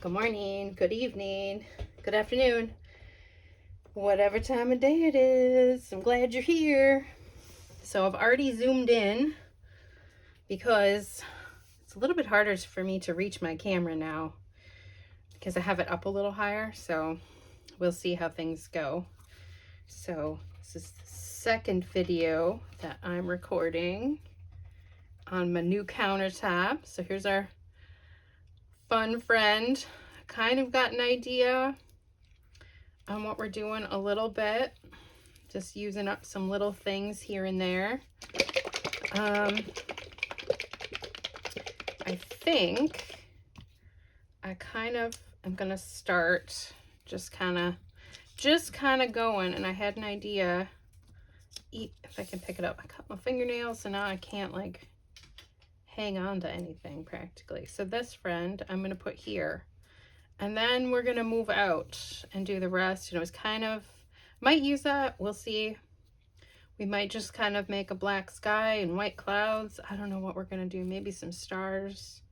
Good morning, good evening, good afternoon, whatever time of day it is. I'm glad you're here. So I've already zoomed in because it's a little bit harder for me to reach my camera now because I have it up a little higher. So we'll see how things go. So this is the second video that I'm recording on my new countertop. So here's our fun friend. Kind of got an idea on what we're doing a little bit, just using up some little things here and there. I think I am gonna start just kind of going, and I had an idea. If I can pick it up, I cut my fingernails, so now I can't like hang on to anything practically. So this friend I'm gonna put here, and then we're gonna move out and do the rest. It's kind of, might use that, we'll see. We might just kind of make a black sky and white clouds. I don't know what we're gonna do. Maybe some stars.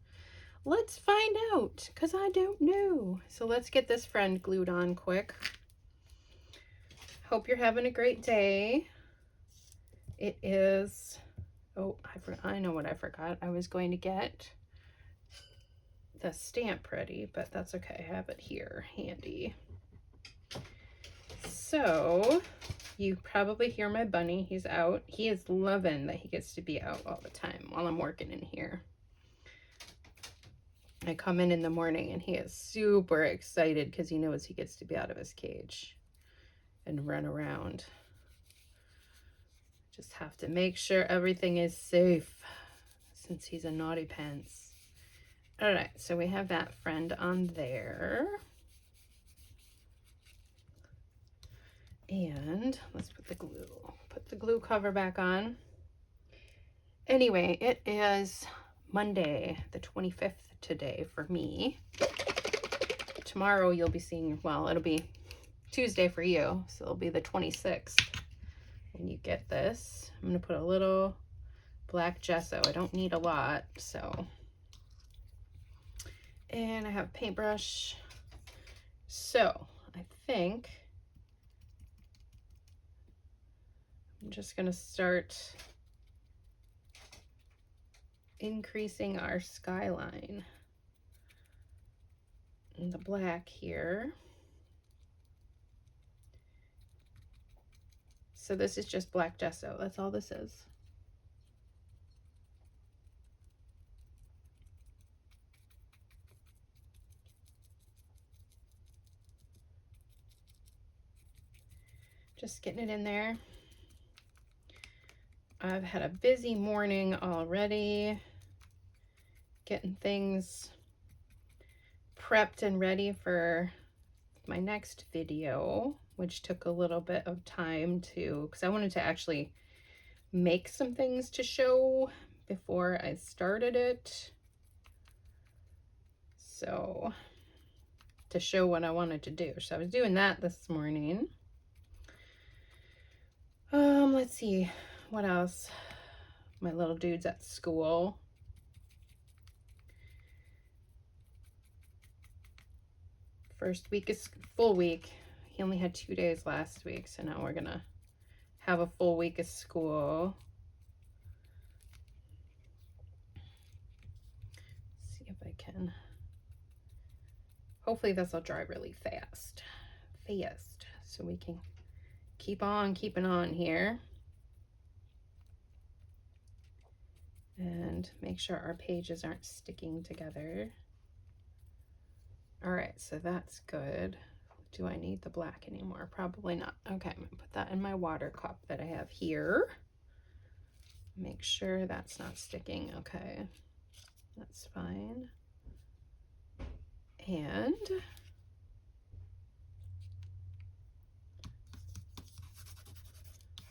Let's find out, because I don't know. So let's get this friend glued on quick. Hope you're having a great day. It is, oh, I know what I forgot. I was going to get the stamp ready, but that's okay. I have it here handy. So you probably hear my bunny. He's out. He is loving that he gets to be out all the time while I'm working in here. I come in the morning and he is super excited because he knows he gets to be out of his cage and run around. Just have to make sure everything is safe since he's a naughty pants. All right, so we have that friend on there. And let's put the glue cover back on. Anyway, it is Monday, the 25th today for me. Tomorrow you'll be seeing, well, it'll be Tuesday for you, so it'll be the 26th when you get this. I'm gonna put a little black gesso. I don't need a lot, so. And I have a paintbrush. So I think I'm just gonna start increasing our skyline in the black here. So this is just black gesso. That's all this is. Just getting it in there. I've had a busy morning already, getting things prepped and ready for my next video, which took a little bit of time to, because I wanted to actually make some things to show before I started it. So, to show what I wanted to do. So I was doing that this morning. Let's see, what else? My little dude's at school. First week is full week. He only had 2 days last week, so now we're gonna have a full week of school. Let's see if I can. Hopefully this will dry really fast, so we can keep on keeping on here and make sure our pages aren't sticking together. All right, so that's good. Do I need the black anymore? Probably not. Okay, I'm gonna put that in my water cup that I have here. Make sure that's not sticking. Okay, that's fine. And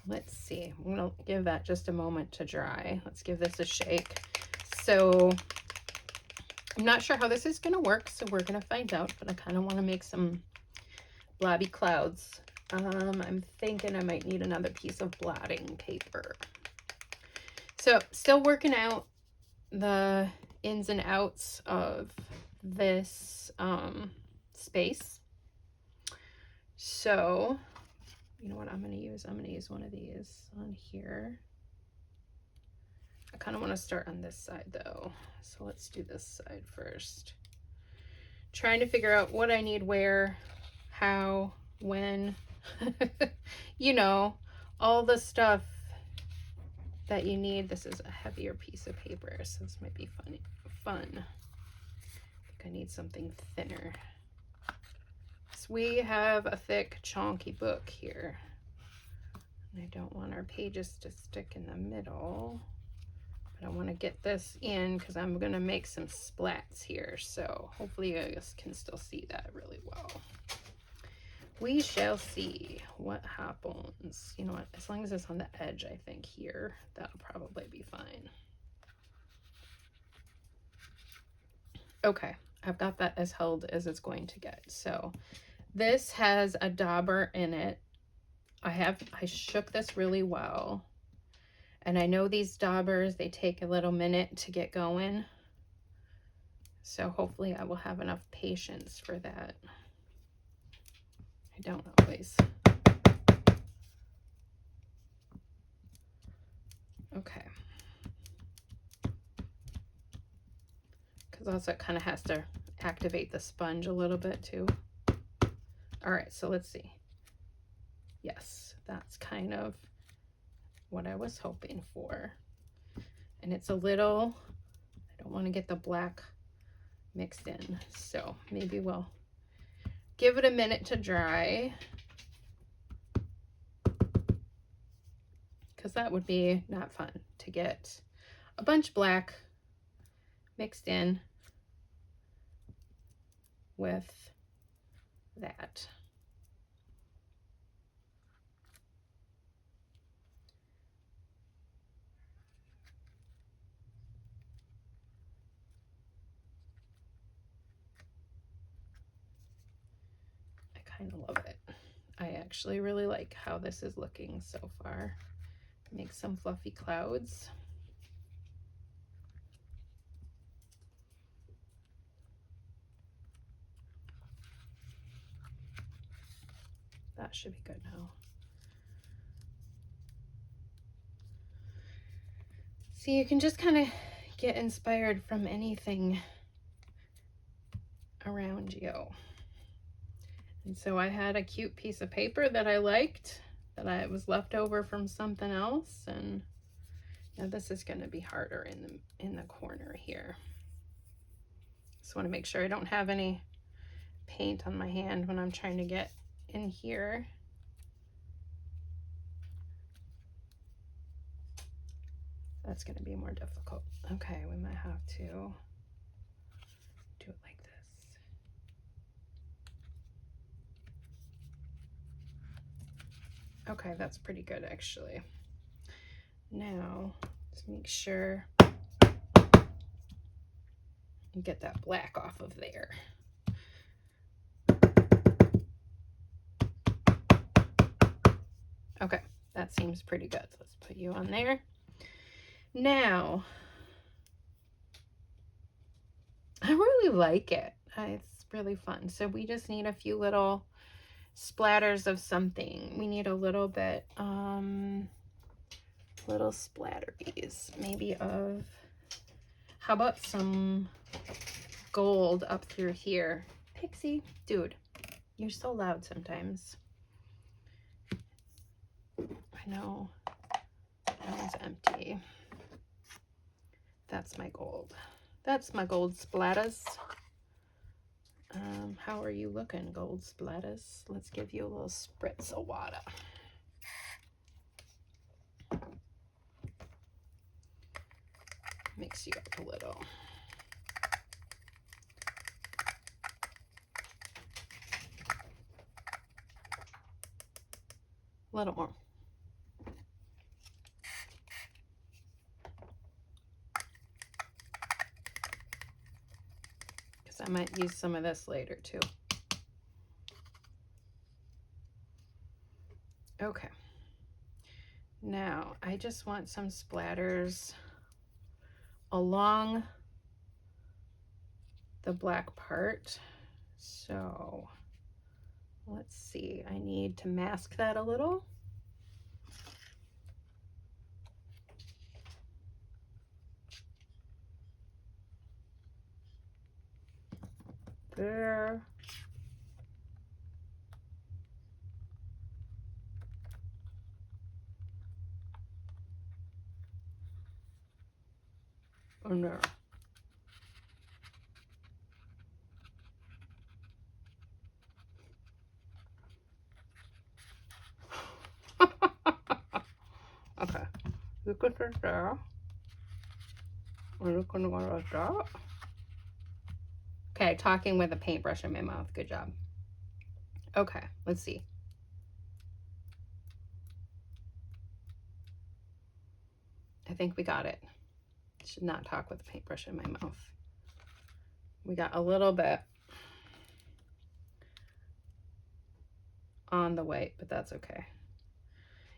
let's see, I'm gonna give that just a moment to dry. Let's give this a shake. So I'm not sure how this is gonna work, so we're gonna find out, but I kind of want to make some blobby clouds. I'm thinking I might need another piece of blotting paper. So still working out the ins and outs of this space. So, you know what I'm going to use? I'm going to use one of these on here. I kind of want to start on this side though. So let's do this side first. Trying to figure out what I need where, how, when, you know, all the stuff that you need. This is a heavier piece of paper, so this might be fun. I think I need something thinner. So we have a thick, chunky book here. And I don't want our pages to stick in the middle. But I want to get this in because I'm going to make some splats here. So hopefully you guys can still see that really well. We shall see what happens. You know what? As long as it's on the edge, I think here, that'll probably be fine. Okay, I've got that as held as it's going to get. So this has a dauber in it. I shook this really well. And I know these daubers, they take a little minute to get going. So hopefully I will have enough patience for that. I don't always. Okay. Because also it kind of has to activate the sponge a little bit too. All right, so let's see. Yes, that's kind of what I was hoping for. And it's a little, I don't want to get the black mixed in. So maybe we'll give it a minute to dry. Because that would be not fun to get a bunch black mixed in with that. I kind of love it. I actually really like how this is looking so far. Make some fluffy clouds. That should be good now. See, you can just kind of get inspired from anything around you. And so I had a cute piece of paper that I liked, that was left over from something else, and now this is going to be harder in the corner here. Just want to make sure I don't have any paint on my hand when I'm trying to get in here. That's going to be more difficult. Okay, we might have to do it like this. Okay, that's pretty good actually. Now, just make sure you get that black off of there. Okay, that seems pretty good. Let's put you on there. Now, I really like it. It's really fun. So we just need a few little splatters of something. We need a little bit, little splatteries, maybe of, how about some gold up through here? Pixie, dude, you're so loud sometimes. I know, that one's empty. That's my gold. That's my gold splatters. How are you looking, gold splatters? Let's give you a little spritz of water. Mix you up a little. A little more. Because I might use some of this later too. Okay. Now, I just want some splatters along the black part. So let's see, I need to mask that a little. There. And there. Okay, you can sit there. I'm just gonna go like that. Okay, talking with a paintbrush in my mouth. Good job. Okay, let's see. I think we got it. Should not talk with a paintbrush in my mouth. We got a little bit on the white, but that's okay.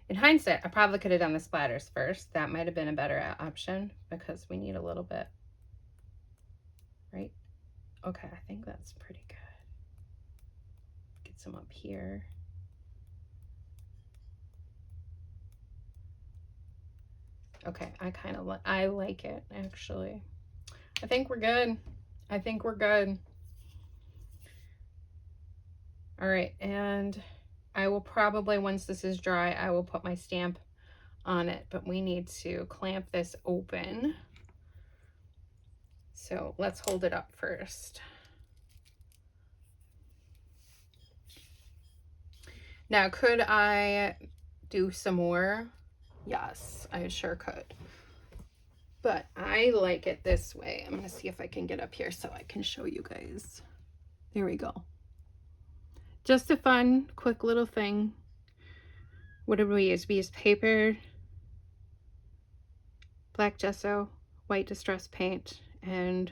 In hindsight, I probably could have done the splatters first. That might have been a better option because we need a little bit, right? Okay, I think that's pretty good. Get some up here. Okay, I like it, actually. I think we're good. I think we're good. All right, and I will probably, once this is dry, I will put my stamp on it, but we need to clamp this open. So let's hold it up first. Now, could I do some more? Yes, I sure could. But I like it this way. I'm gonna see if I can get up here so I can show you guys. There we go. Just a fun, quick little thing. What did we use? We used paper, black gesso, white distress paint, and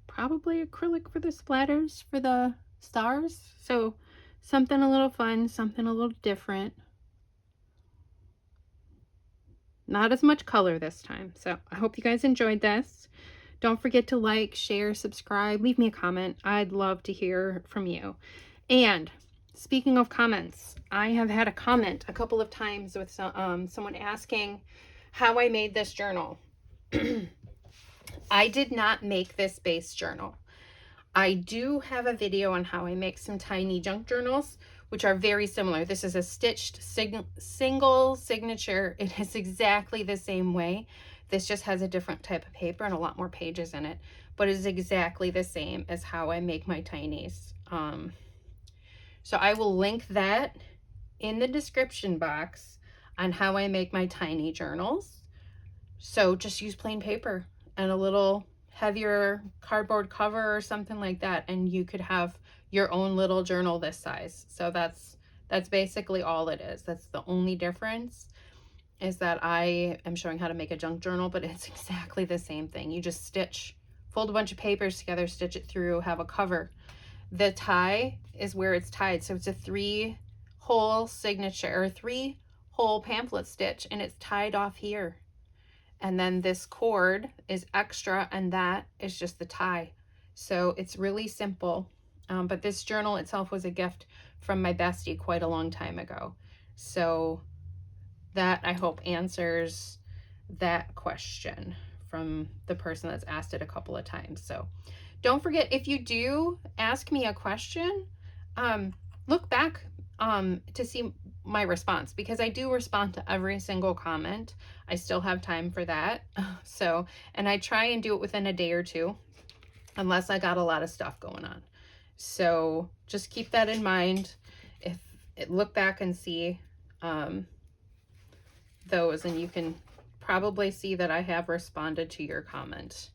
probably acrylic for the splatters for the stars. So something a little fun, something a little different. Not as much color this time. So I hope you guys enjoyed this. Don't forget to like, share, subscribe, leave me a comment. I'd love to hear from you. And speaking of comments, I have had a comment a couple of times with someone asking how I made this journal. I did not make this base journal. I do have a video on how I make some tiny junk journals, which are very similar. This is a stitched single signature. It is exactly the same way. This just has a different type of paper and a lot more pages in it, but it is exactly the same as how I make my tinies. So I will link that in the description box on how I make my tiny journals. So just use plain paper and a little heavier cardboard cover or something like that, and you could have your own little journal this size. So that's basically all it is. That's the only difference, is that I am showing how to make a junk journal, but it's exactly the same thing. You just stitch, fold a bunch of papers together, stitch it through, have a cover. The tie is where it's tied. So it's a 3-hole signature or 3-hole pamphlet stitch, and it's tied off here. And then this cord is extra, and that is just the tie. So it's really simple. But this journal itself was a gift from my bestie quite a long time ago. So that, I hope, answers that question from the person that's asked it a couple of times. So don't forget, if you do ask me a question, look back to see my response, because I do respond to every single comment. I still have time for that. So, and I try and do it within a day or two, unless I got a lot of stuff going on. So just keep that in mind. Look back and see those, and you can probably see that I have responded to your comment.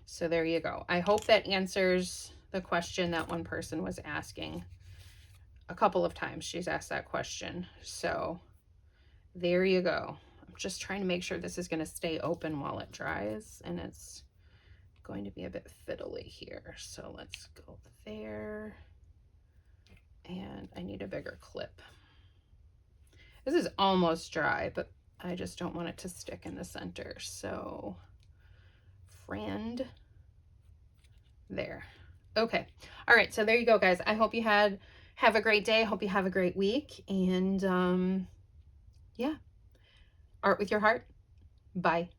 So there you go. I hope that answers the question that one person was asking. A couple of times she's asked that question. So there you go. I'm just trying to make sure this is going to stay open while it dries, and it's going to be a bit fiddly here. So let's go there. And I need a bigger clip. This is almost dry, but I just don't want it to stick in the center. So friend, there. Okay. All right. So there you go, guys. I hope you have a great day. I hope you have a great week. And yeah, art with your heart. Bye.